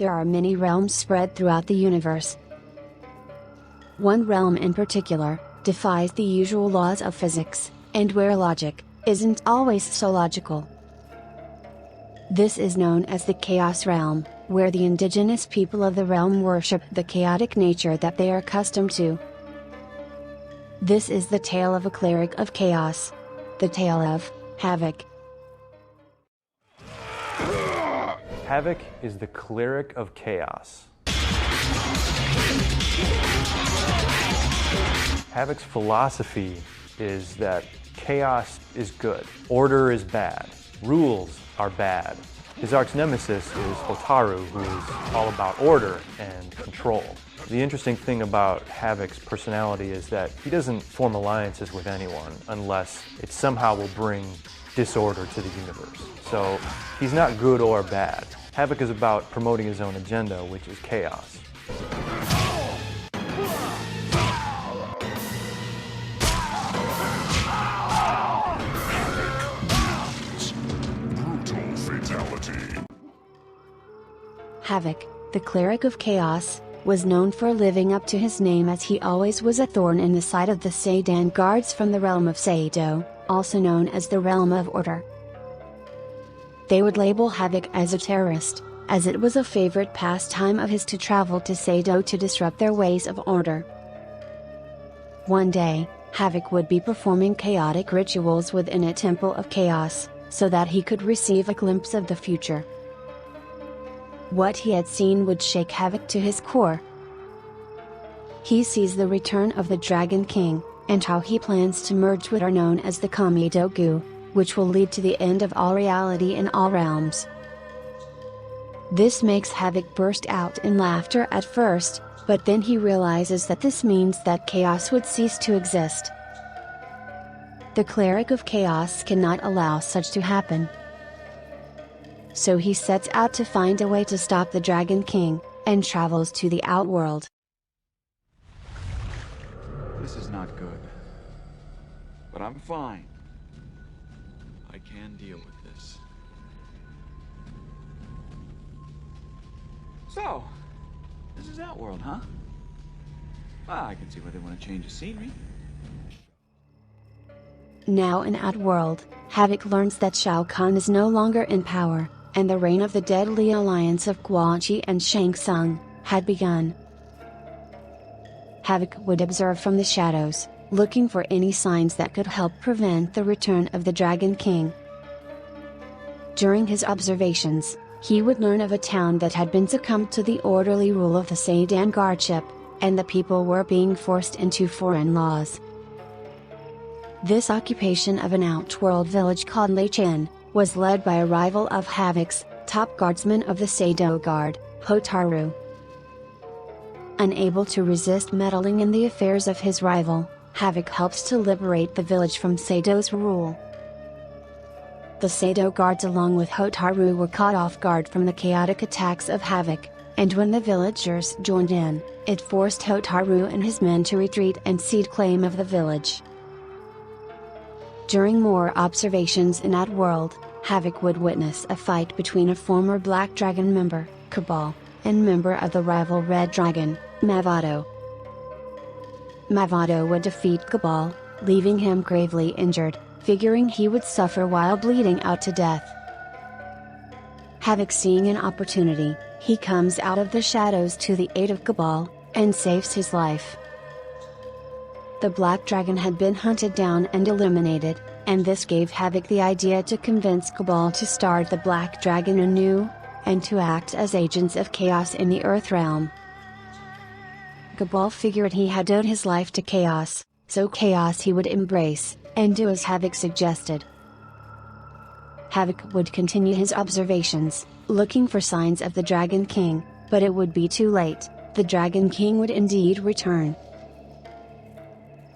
there are many realms spread throughout the universe. One realm in particular defies the usual laws of physics, and where logic isn't always so logical. This is known as the Chaos Realm, where the indigenous people of the realm worship the chaotic nature that they are accustomed to. This is the tale of a cleric of chaos. The tale of Havik. Havik is the cleric of chaos. Havik's philosophy is that chaos is good, order is bad, rules are bad. His arch nemesis is Hotaru, who is all about order and control. The interesting thing about Havik's personality is that he doesn't form alliances with anyone unless it somehow will bring disorder to the universe. So he's not good or bad. Havik is about promoting his own agenda, which is chaos. Brutal fatality. Havik, the cleric of chaos, was known for living up to his name, as he always was a thorn in the side of the Seidan guards from the realm of Seido, also known as the realm of order. They would label Havik as a terrorist, as it was a favorite pastime of his to travel to Seido to disrupt their ways of order. One day, Havik would be performing chaotic rituals within a temple of chaos, so that he could receive a glimpse of the future. What he had seen would shake Havik to his core. He sees the return of the Dragon King, and how he plans to merge what are known as the Kamidogu, which will lead to the end of all reality in all realms. This makes Havik burst out in laughter at first, but then he realizes that this means that chaos would cease to exist. The cleric of chaos cannot allow such to happen. So he sets out to find a way to stop the Dragon King, and travels to the outworld. This is not good. But I'm fine. I can deal with this. So, this is outworld, huh? Well, I can see why they want to change the scenery. Now in outworld, Havik learns that Shao Kahn is no longer in power, and the reign of the deadly alliance of Quan and Shang had begun. Havik would observe from the shadows, looking for any signs that could help prevent the return of the Dragon King. During his observations, he would learn of a town that had been succumbed to the orderly rule of the Seidan guardship, and the people were being forced into foreign laws. This occupation of an outworld village called Leichen was led by a rival of Havik's, top guardsman of the Seido Guard, Hotaru. Unable to resist meddling in the affairs of his rival, Havik helps to liberate the village from Seido's rule. The Seido guards along with Hotaru were caught off guard from the chaotic attacks of Havik, and when the villagers joined in, it forced Hotaru and his men to retreat and cede claim of the village. During more observations in outworld, Havik would witness a fight between a former Black Dragon member, Cabal, and member of the rival Red Dragon, Mavado. Mavado would defeat Cabal, leaving him gravely injured, figuring he would suffer while bleeding out to death. Havik, seeing an opportunity, he comes out of the shadows to the aid of Cabal, and saves his life. The Black Dragon had been hunted down and eliminated, and this gave Havik the idea to convince Cabal to start the Black Dragon anew, and to act as agents of chaos in the Earth Realm. Cabal figured he had owed his life to chaos, so chaos he would embrace, and do as Havik suggested. Havik would continue his observations, looking for signs of the Dragon King, but it would be too late. The Dragon King would indeed return.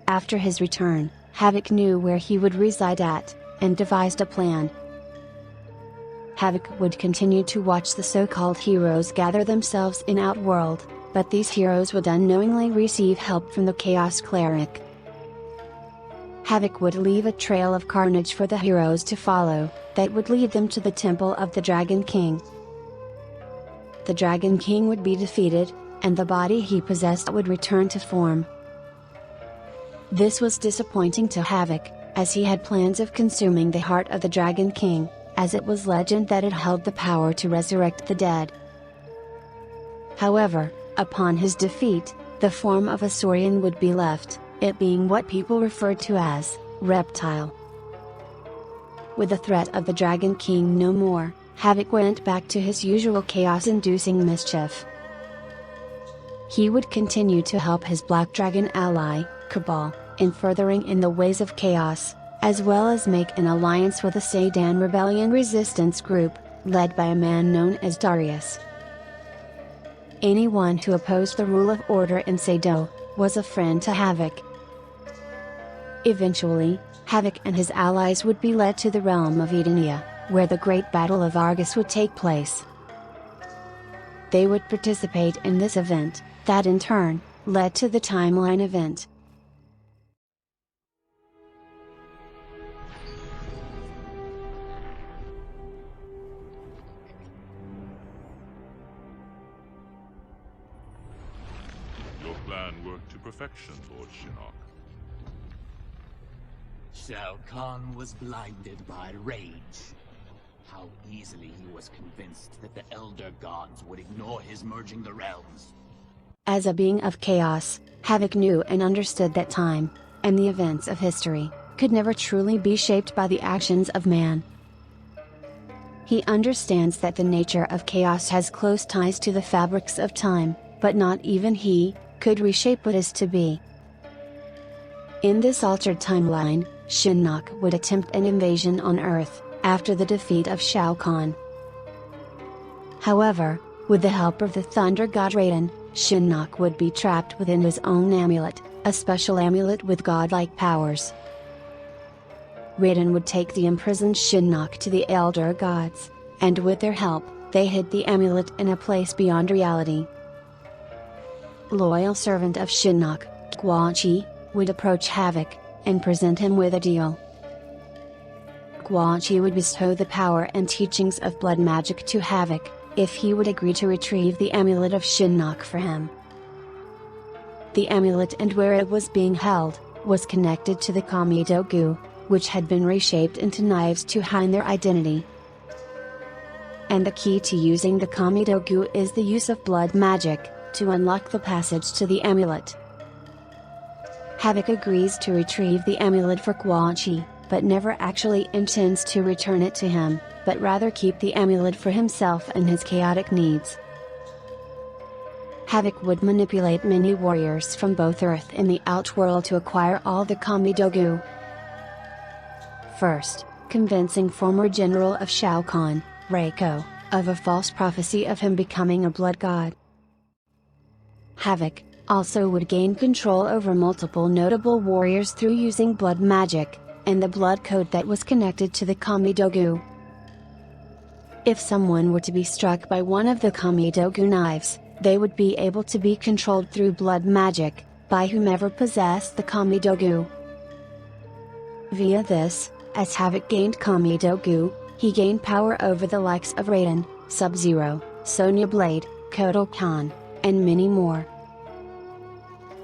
After his return, Havik knew where he would reside at, and devised a plan. Havik would continue to watch the so-called heroes gather themselves in outworld, but these heroes would unknowingly receive help from the Chaos Cleric. Havik would leave a trail of carnage for the heroes to follow, that would lead them to the temple of the Dragon King. the Dragon King would be defeated, and the body he possessed would return to form. This was disappointing to Havoc, as he had plans of consuming the heart of the Dragon King, as it was legend that it held the power to resurrect the dead. However, upon his defeat, the form of a saurian would be left, it being what people referred to as reptile. With the threat of the Dragon King no more, Havoc went back to his usual chaos-inducing mischief. He would continue to help his Black Dragon ally, Cabal, in furthering in the ways of chaos, as well as make an alliance with a Seidan rebellion resistance group, led by a man known as Darius. Anyone who opposed the rule of order in Seido was a friend to Havoc. Eventually, Havoc and his allies would be led to the realm of Edenia, where the Great Battle of Argus would take place. They would participate in this event, that in turn, led to the timeline event. Your plan worked to perfection, Lord Shinnok. Shao Kahn was blinded by rage. How easily he was convinced that the Elder Gods would ignore his merging the realms. As a being of chaos, Havoc knew and understood that time, and the events of history, could never truly be shaped by the actions of man. He understands that the nature of chaos has close ties to the fabrics of time, but not even he could reshape what is to be. In this altered timeline, Shinnok would attempt an invasion on Earth, after the defeat of Shao Kahn. However, with the help of the Thunder God Raiden, Shinnok would be trapped within his own amulet, a special amulet with godlike powers. Raiden would take the imprisoned Shinnok to the Elder Gods, and with their help, they hid the amulet in a place beyond reality. Loyal servant of Shinnok, Quan would approach Havoc, and present him with a deal. Quan would bestow the power and teachings of blood magic to Havoc, if he would agree to retrieve the amulet of Shinnok for him. The amulet and where it was being held, was connected to the Kamidogu, which had been reshaped into knives to hide their identity. And the key to using the Kamidogu is the use of blood magic, to unlock the passage to the amulet. Havoc agrees to retrieve the amulet for Quan, but never actually intends to return it to him, but rather keep the amulet for himself and his chaotic needs. Havoc would manipulate many warriors from both Earth and the outworld to acquire all the Kamidogu. First, convincing former general of Shao Kahn, Reiko, of a false prophecy of him becoming a blood god. Havoc also would gain control over multiple notable warriors through using blood magic, and the blood code that was connected to the Kamidogu. If someone were to be struck by one of the Kamidogu knives, they would be able to be controlled through blood magic, by whomever possessed the Kamidogu. Via this, as Havoc gained Kamidogu, he gained power over the likes of Raiden, Subzero, Sonya Blade, Kodokan, and many more.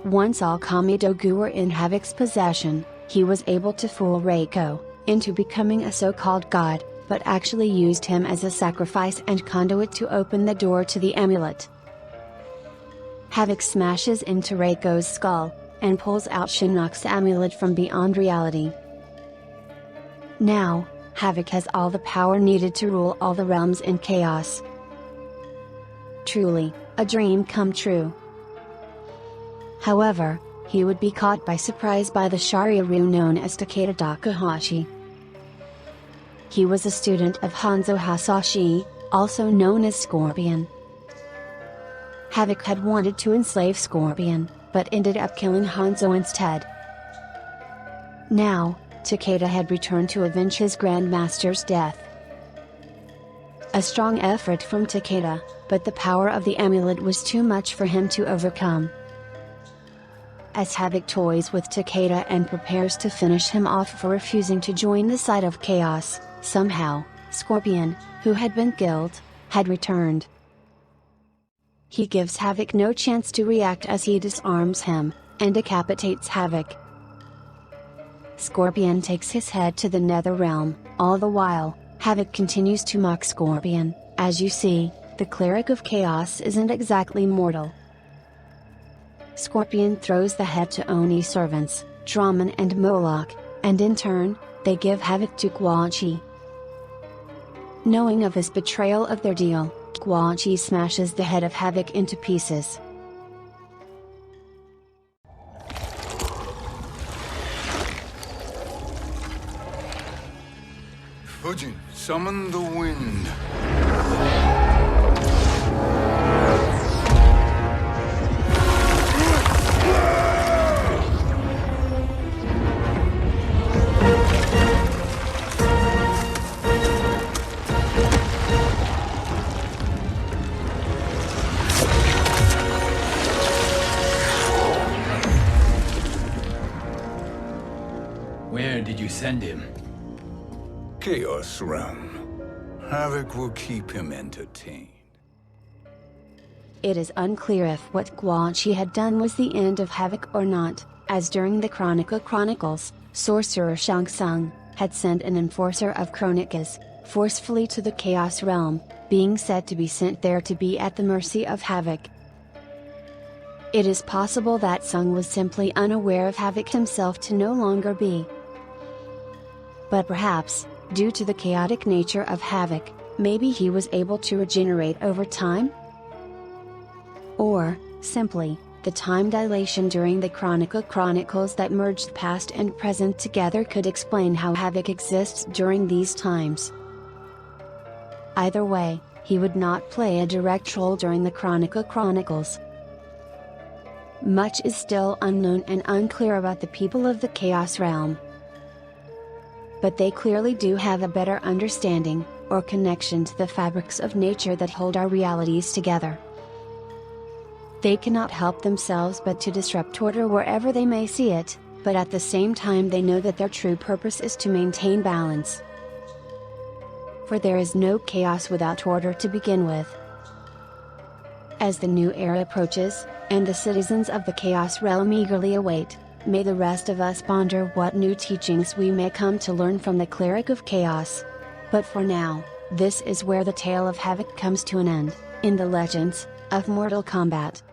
Once all Kamidogu were in Havoc's possession, he was able to fool Reiko into becoming a so-called god, but actually used him as a sacrifice and conduit to open the door to the amulet. Havoc smashes into Reiko's skull, and pulls out Shinnok's amulet from beyond reality. Now, Havoc has all the power needed to rule all the realms in chaos. Truly, a dream come true. However, he would be caught by surprise by the Shariaru known as Takeda Takahashi. He was a student of Hanzo Hasashi, also known as Scorpion. Havoc had wanted to enslave Scorpion, but ended up killing Hanzo instead. Now, Takeda had returned to avenge his Grandmaster's death. A strong effort from Takeda, but the power of the amulet was too much for him to overcome. As Havoc toys with Takeda and prepares to finish him off for refusing to join the side of chaos, somehow, Scorpion, who had been killed, had returned. He gives Havik no chance to react as he disarms him, and decapitates Havik. Scorpion takes his head to the nether realm. All the while, Havik continues to mock Scorpion. As you see, the Cleric of Chaos isn't exactly mortal. Scorpion throws the head to Oni servants, Draman and Moloch, and in turn, they give Havik to Quan. Knowing of his betrayal of their deal, Quan smashes the head of Havik into pieces. Fujin, summon the wind. Where did you send him? Chaos Realm. Havoc will keep him entertained. It is unclear if what Quan had done was the end of Havoc or not, as during the Chronicles, sorcerer Shang had sent an enforcer of Chronicas forcefully to the Chaos Realm, being said to be sent there to be at the mercy of Havoc. It is possible that Tsung was simply unaware of Havoc himself to no longer be. But perhaps, due to the chaotic nature of Havoc, maybe he was able to regenerate over time? Or, simply, the time dilation during the Chronicles that merged past and present together could explain how Havoc exists during these times. Either way, he would not play a direct role during the Chronicles. Much is still unknown and unclear about the people of the Chaos Realm. But they clearly do have a better understanding, or connection to the fabrics of nature that hold our realities together. They cannot help themselves but to disrupt order wherever they may see it, but at the same time they know that their true purpose is to maintain balance. For there is no chaos without order to begin with. As the new era approaches, and the citizens of the Chaos Realm eagerly await, may the rest of us ponder what new teachings we may come to learn from the Cleric of Chaos. But for now, this is where the tale of Havoc comes to an end, in the legends of Mortal Kombat.